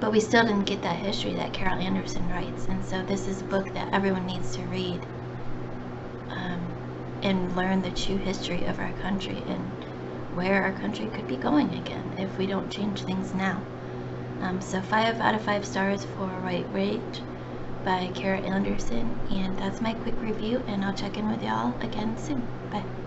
but we still didn't get that history that Carol Anderson writes. And so this is a book that everyone needs to read, and learn the true history of our country and where our country could be going again if we don't change things now. So 5 out of 5 stars for White Rage by Carol Anderson, and that's my quick review, and I'll check in with y'all again soon. Bye.